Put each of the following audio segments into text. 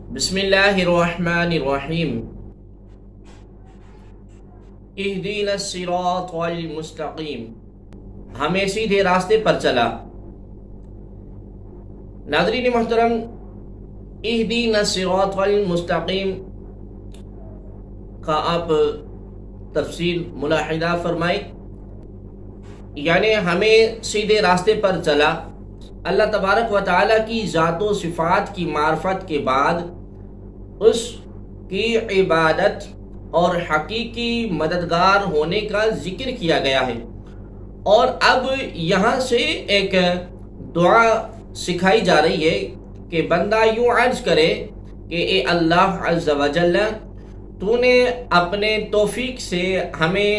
بسم اللہ الرحمن الرحیم اہدینا الصراط المستقیم، ہمیں سیدھے راستے پر چلا۔ ناظرین محترم، اہدینا الصراط المستقیم کا آپ تفصیل ملاحظہ فرمائیں، یعنی ہمیں سیدھے راستے پر چلا۔ اللہ تبارک و تعالیٰ کی ذات و صفات کی معرفت کے بعد اس کی عبادت اور حقیقی مددگار ہونے کا ذکر کیا گیا ہے، اور اب یہاں سے ایک دعا سکھائی جا رہی ہے کہ بندہ یوں عرض کرے کہ اے اللہ عز و جل، تو نے اپنے توفیق سے ہمیں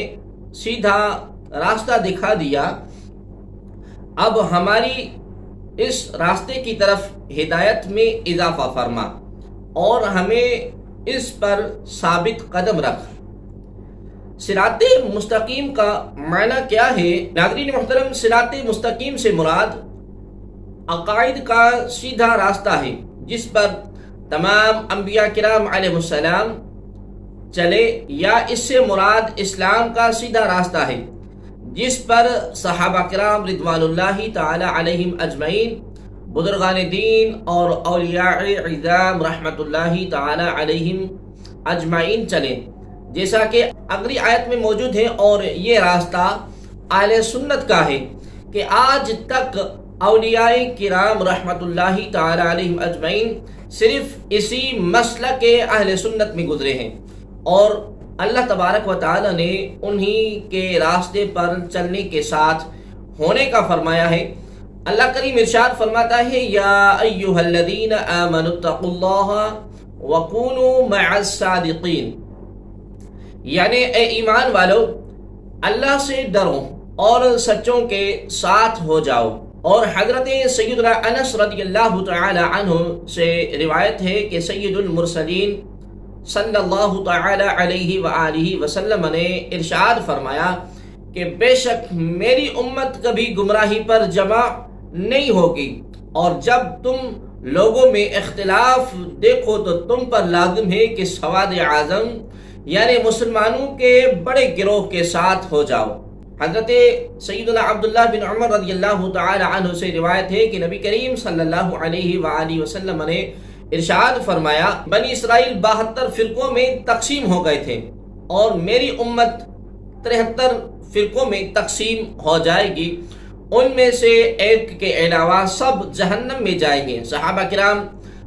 سیدھا راستہ دکھا دیا، اب ہماری اس راستے کی طرف ہدایت میں اضافہ فرما اور ہمیں اس پر ثابت قدم رکھ۔ صراط مستقیم کا معنی کیا ہے؟ ناظرین محترم، صراط مستقیم سے مراد عقائد کا سیدھا راستہ ہے جس پر تمام انبیاء کرام علیہ السلام چلے، یا اس سے مراد اسلام کا سیدھا راستہ ہے جس پر صحابہ کرام رضوان اللہ تعالی علیہم اجمعین، بزرگان دین اور اولیاء عظام رحمت اللہ تعالی علیہم اجمعین چلے، جیسا کہ اگلی آیت میں موجود ہے۔ اور یہ راستہ اہل سنت کا ہے کہ آج تک اولیاء کرام رحمت اللہ تعالی علیہم اجمعین صرف اسی مسلک کے اہل سنت میں گزرے ہیں، اور اللہ تبارک و تعالی نے انہی کے راستے پر چلنے کے ساتھ ہونے کا فرمایا ہے۔ اللہ کریم ارشاد فرماتا ہے، یا ایھا الذین آمنوا اتقوا اللہ وکونوا مع الصادقین، یعنی اے ایمان والو، اللہ سے ڈرو اور سچوں کے ساتھ ہو جاؤ۔ اور حضرت سیدنا انس رضی اللہ تعالی عنہ سے روایت ہے کہ سید المرسلین صلی اللہ تعالی علیہ وآلہ وسلم نے ارشاد فرمایا کہ بے شک میری امت کبھی گمراہی پر جمع نہیں ہوگی، اور جب تم لوگوں میں اختلاف دیکھو تو تم پر لازم ہے کہ سواد اعظم یعنی مسلمانوں کے بڑے گروہ کے ساتھ ہو جاؤ۔ حضرت سیدنا عبداللہ بن عمر رضی اللہ تعالی عنہ سے روایت ہے کہ نبی کریم صلی اللہ علیہ وآلہ وسلم نے ارشاد فرمایا، بنی اسرائیل 72 فرقوں میں تقسیم ہو گئے تھے، اور میری امت 73 فرقوں میں تقسیم ہو جائے گی، ان میں سے ایک کے علاوہ سب جہنم میں جائیں گے۔ صحابہ کرام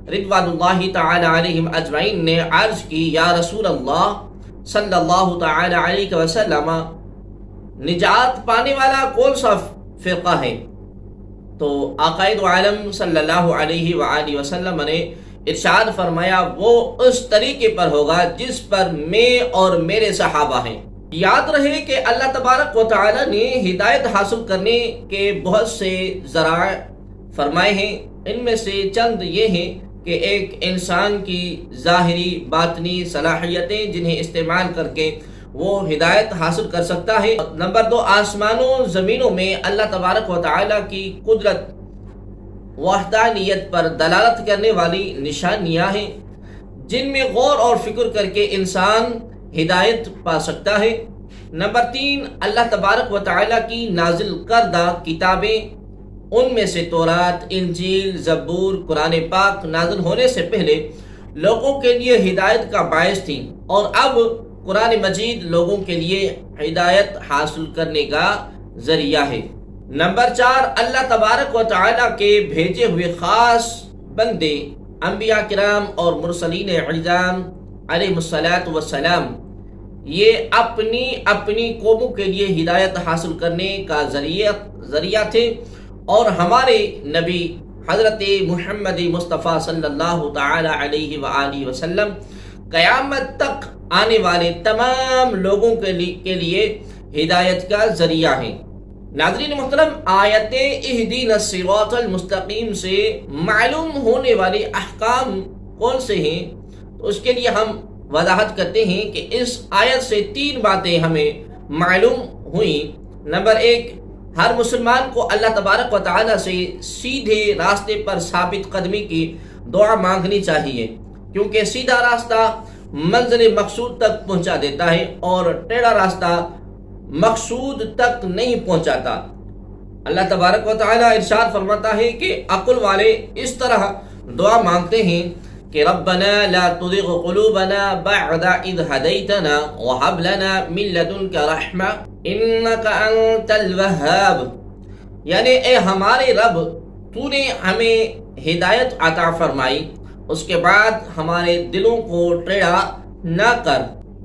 رضوان اللہ تعالی علیہم اجمعین نے عرض کی، یا رسول اللہ صلی اللہ تعالی علیہ وسلم، نجات پانے والا کون سا فرقہ ہے؟ تو آقا دو عالم صلی اللہ علیہ وآلہ وسلم نے ارشاد فرمایا، وہ اس طریقے پر ہوگا جس پر میں اور میرے صحابہ ہیں۔ یاد رہے کہ اللہ تبارک و تعالی نے ہدایت حاصل کرنے کے بہت سے ذرائع فرمائے ہیں، ان میں سے چند یہ ہیں کہ ایک انسان کی ظاہری باطنی صلاحیتیں جنہیں استعمال کر کے وہ ہدایت حاصل کر سکتا ہے۔ نمبر 2، آسمانوں زمینوں میں اللہ تبارک و تعالی کی قدرت وحدانیت پر دلالت کرنے والی نشانیاں ہیں جن میں غور اور فکر کر کے انسان ہدایت پا سکتا ہے۔ نمبر 3، اللہ تبارک و تعالی کی نازل کردہ کتابیں، ان میں سے تورات، انجیل، زبور، قرآن پاک نازل ہونے سے پہلے لوگوں کے لیے ہدایت کا باعث تھی، اور اب قرآن مجید لوگوں کے لیے ہدایت حاصل کرنے کا ذریعہ ہے۔ نمبر 4، اللہ تبارک و تعالی کے بھیجے ہوئے خاص بندے انبیاء کرام اور مرسلین اعظام علیہ السلام یہ اپنی اپنی قوموں کے لیے ہدایت حاصل کرنے کا ذریعہ تھے، اور ہمارے نبی حضرت محمد مصطفیٰ صلی اللہ تعالی علیہ وآلہ وسلم قیامت تک آنے والے تمام لوگوں کے لیے ہدایت کا ذریعہ ہیں۔ ناظرین محترم، آیت اہدینا الصراط المستقیم سے معلوم ہونے والے احکام کون سے ہیں؟ تو اس کے لیے ہم وضاحت کرتے ہیں کہ اس آیت سے 3 باتیں ہمیں معلوم ہوئیں۔ نمبر 1، ہر مسلمان کو اللہ تبارک و تعالی سے سیدھے راستے پر ثابت قدمی کی دعا مانگنی چاہیے۔ کیونکہ سیدھا راستہ منزل مقصود تک پہنچا دیتا ہے اور ٹیڑھا راستہ مقصود تک نہیں پہنچاتا۔ اللہ تبارک و تعالی ارشاد فرماتا ہے کہ عقل والے اس طرح دعا مانگتے ہیں کہ ربنا لا تزغ قلوبنا بعد اذ هديتنا وهب لنا من لدنك رحمة انك انت الوهاب، یعنی اے ہمارے رب تو نے ہمیں ہدایت عطا فرمائی، اس کے بعد ہمارے دلوں کو ٹیڑھا نہ کر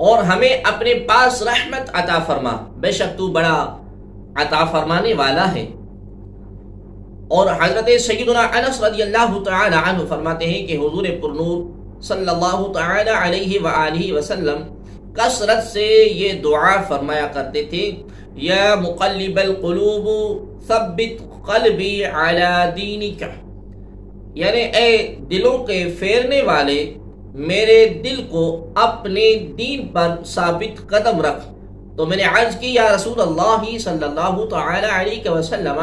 اور ہمیں اپنے پاس رحمت عطا فرما، بے شک تو بڑا عطا فرمانے والا ہے۔ اور حضرت سیدنا انس رضی اللہ تعالی عنہ فرماتے ہیں کہ حضور پرنور صلی اللہ تعالی علیہ وآلہ وسلم کثرت سے یہ دعا فرمایا کرتے تھے، یا مقلب القلوب ثبت قلبی علی دینک، یعنی اے دلوں کے پھیرنے والے میرے دل کو اپنے دین پر ثابت قدم رکھ۔ تو میں نے عرض کی یا رسول اللہ صلی اللہ تعالی علیہ وسلم،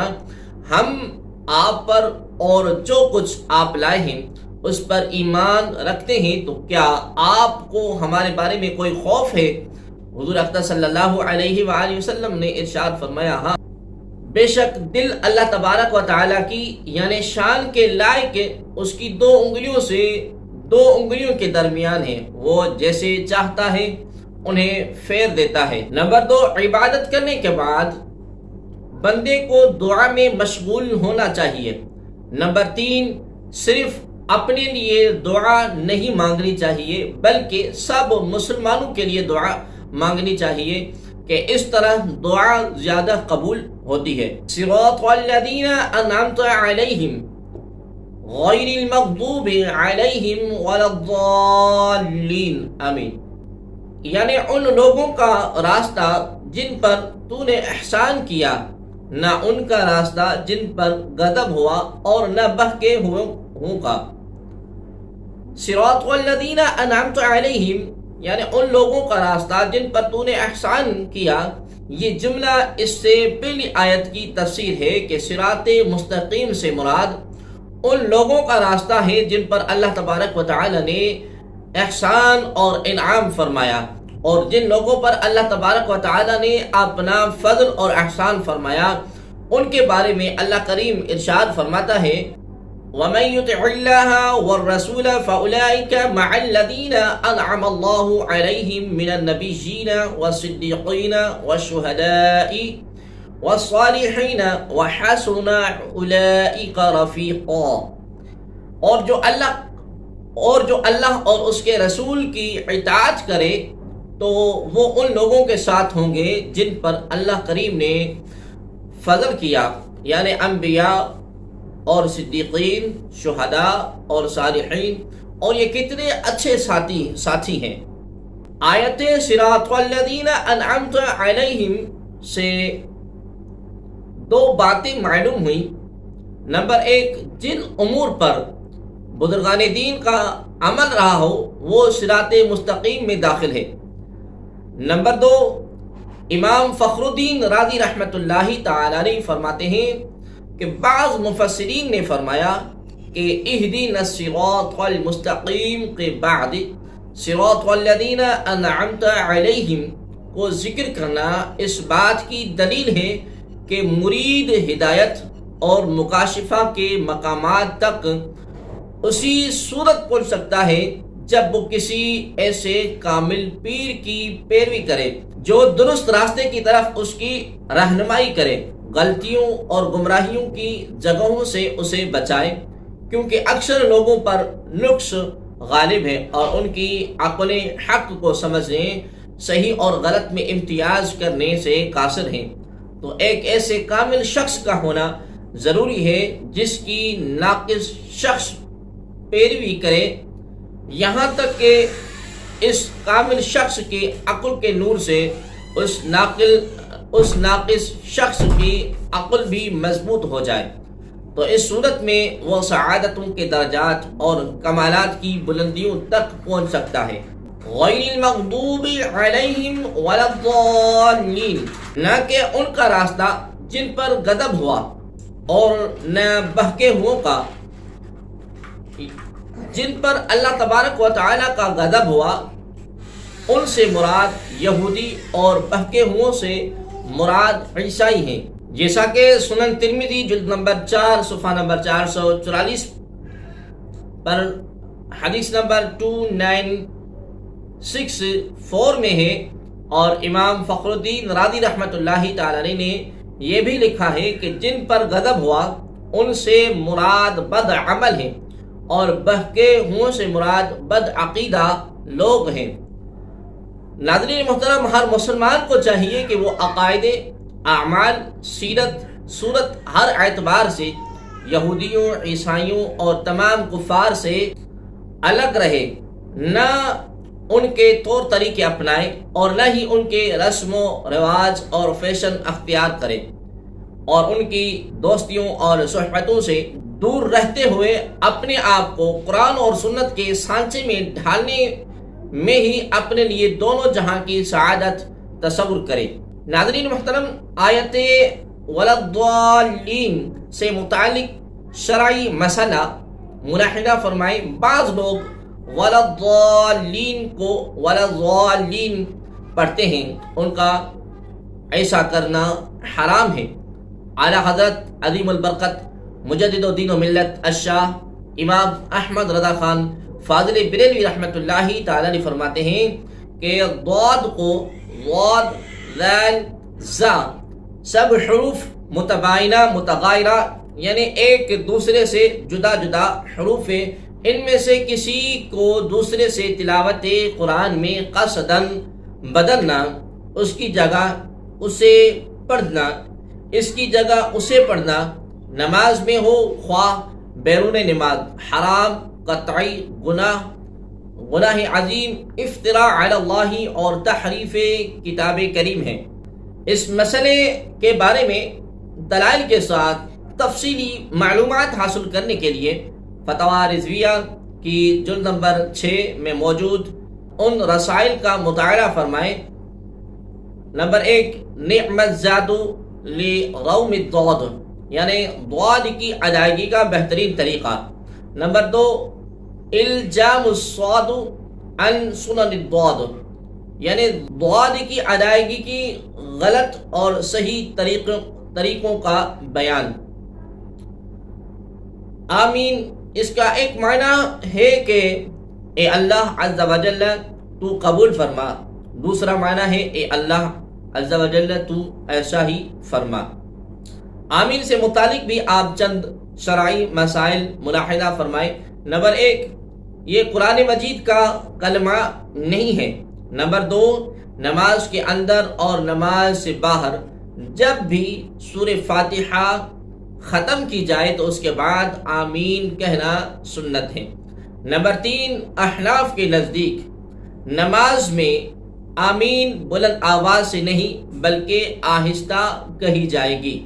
ہم آپ پر اور جو کچھ آپ لائے ہیں اس پر ایمان رکھتے ہیں، تو کیا آپ کو ہمارے بارے میں کوئی خوف ہے؟ حضور اکرم صلی اللہ علیہ وآلہ وسلم نے ارشاد فرمایا ہاں، بے شک دل اللہ تبارک و تعالیٰ کی یعنی شان کے لائق اس کی دو انگلیوں کے درمیان ہے، وہ جیسے چاہتا ہے انہیں پھیر دیتا ہے۔ نمبر 2، عبادت کرنے کے بعد بندے کو دعا میں مشغول ہونا چاہیے۔ نمبر 3، صرف اپنے لیے دعا نہیں مانگنی چاہیے بلکہ سب مسلمانوں کے لیے دعا مانگنی چاہیے کہ اس طرح دعا زیادہ قبول ہوتی ہے۔ صراط الذین انعمت علیہم غیر المغضوب علیہم ولا الضالین، آمین، یعنی ان لوگوں کا راستہ جن پر تو نے احسان کیا، نہ ان کا راستہ جن پر غضب ہوا اور نہ بہکے ہوں کا۔ صراط الذین انعمت علیہم یعنی ان لوگوں کا راستہ جن پر تو نے احسان کیا، یہ جملہ اس سے پہلی آیت کی تفسیر ہے کہ صراط مستقیم سے مراد ان لوگوں کا راستہ ہے جن پر اللہ تبارک و تعالی نے احسان اور انعام فرمایا، اور جن لوگوں پر اللہ تبارک و تعالی نے اپنا فضل اور احسان فرمایا ان کے بارے میں اللہ کریم ارشاد فرماتا ہے وَمَن يُطِعِ اللَّهَ وَالرَّسُولَ فَأُولَٰئِكَ مَعَ الَّذِينَ أَنْعَمَ اللَّهُ عَلَيْهِم مِّنَ النَّبِيِّينَ وَالصِّدِّيقِينَ وَالشُّهَدَاءِ وَالصَّالِحِينَ وَحَسُنَ أُولَٰئِكَ رَفِيقًا، اور جو اللہ اور اس کے رسول کی اطاعت کرے تو وہ ان لوگوں کے ساتھ ہوں گے جن پر اللہ کریم نے فضل کیا، یعنی انبیاء اور صدیقین، شہداء اور صالحین، اور یہ کتنے اچھے ساتھی ہیں۔ آیت صراط الذین انعمت علیہم سے دو باتیں معلوم ہوئی۔ نمبر 1، جن امور پر بزرگان دین کا عمل رہا ہو وہ صراط مستقیم میں داخل ہے۔ نمبر 2، امام فخر الدین رازی رحمۃ اللہ تعالی علیہ فرماتے ہیں کہ بعض مفسرین نے فرمایا کہ اہدنا الصراط المستقیم کے بعد صراط الذین انعمت علیہم کو ذکر کرنا اس بات کی دلیل ہے کہ مرید ہدایت اور مکاشفہ کے مقامات تک اسی صورت پہنچ سکتا ہے جب وہ کسی ایسے کامل پیر کی پیروی کرے جو درست راستے کی طرف اس کی رہنمائی کرے، غلطیوں اور گمراہیوں کی جگہوں سے اسے بچائے، کیونکہ اکثر لوگوں پر نقص غالب ہے اور ان کی عقلیں حق کو سمجھنے، صحیح اور غلط میں امتیاز کرنے سے قاصر ہیں۔ تو ایک ایسے کامل شخص کا ہونا ضروری ہے جس کی ناقص شخص پیروی کرے، یہاں تک کہ اس کامل شخص کی عقل کے نور سے اس ناقص شخص کی عقل بھی مضبوط ہو جائے، تو اس صورت میں وہ سعادتوں کے درجات اور کمالات کی بلندیوں تک پہنچ سکتا ہے۔ غیر المغضوب علیہم ولا الضالین، نہ کہ ان کا راستہ جن پر غضب ہوا اور نہ بہکے ہوں کا، جن پر اللہ تبارک و تعالیٰ کا غضب ہوا ان سے مراد یہودی اور بہکے ہوں سے مراد عیسائی ہیں، جیسا کہ سنن ترمذی جلد نمبر 4 صفحہ نمبر 444 پر حدیث نمبر 2964 میں ہے، اور امام فخر الدین رازی رحمۃ اللہ تعالی علیہ نے یہ بھی لکھا ہے کہ جن پر غضب ہوا ان سے مراد بد عمل ہیں اور بہکے ہوں سے مراد بد عقیدہ لوگ ہیں۔ ناظرین محترم، ہر مسلمان کو چاہیے کہ وہ عقائد، اعمال، سیرت، صورت ہر اعتبار سے یہودیوں، عیسائیوں اور تمام کفار سے الگ رہے، نہ ان کے طور طریقے اپنائے اور نہ ہی ان کے رسم و رواج اور فیشن اختیار کرے، اور ان کی دوستیوں اور صحبتوں سے دور رہتے ہوئے اپنے آپ کو قرآن اور سنت کے سانچے میں ڈھالنے میں ہی اپنے لیے دونوں جہاں کی سعادت تصور کرے۔ ناظرین محترم، آیت وَلَضَّالِّينَ سے متعلق شرعی مسئلہ ملاحظہ فرمائیں۔ بعض لوگ وَلَضَّالِّينَ کو وَلَضَّالِّينَ پڑھتے ہیں، ان کا ایسا کرنا حرام ہے۔ اعلیٰ حضرت عظیم البرکت مجدد الدین و ملت الشاہ امام احمد رضا خان فاضل بریلوی رحمۃ اللہ تعالی علیہ فرماتے ہیں کہ ضاد کو ضاد، ذال، زا سب حروف متباینہ متغائرہ یعنی ایک دوسرے سے جدا جدا حروف ہیں، ان میں سے کسی کو دوسرے سے تلاوت قرآن میں قصداً بدلنا، اس کی جگہ اسے پڑھنا، نماز میں ہو خواہ بیرون نماز، حرام، قطعی گناہ عظیم، افتراء علی اللہ اور تحریف کتاب کریم ہے۔ اس مسئلے کے بارے میں دلائل کے ساتھ تفصیلی معلومات حاصل کرنے کے لیے فتاوی رضویہ کی جلد نمبر 6 میں موجود ان رسائل کا مطالعہ فرمائیں۔ نمبر 1، نعم الزاد لروم الضاد، یعنی ضاد کی ادائیگی کا بہترین طریقہ۔ نمبر 2، الجام الصاد عن سنن الضاد، یعنی ضاد کی ادائیگی کی غلط اور صحیح طریقوں کا بیان۔ آمین، اس کا ایک معنی ہے کہ اے اللہ عز و جل تو قبول فرما، دوسرا معنی ہے اے اللہ عز و جل تو ایسا ہی فرما۔ آمین سے متعلق بھی آپ چند شرعی مسائل ملاحظہ فرمائیں۔ نمبر 1، یہ قرآن مجید کا کلمہ نہیں ہے۔ نمبر 2، نماز کے اندر اور نماز سے باہر جب بھی سورہ فاتحہ ختم کی جائے تو اس کے بعد آمین کہنا سنت ہے۔ نمبر 3، احناف کے نزدیک نماز میں آمین بلند آواز سے نہیں بلکہ آہستہ کہی جائے گی۔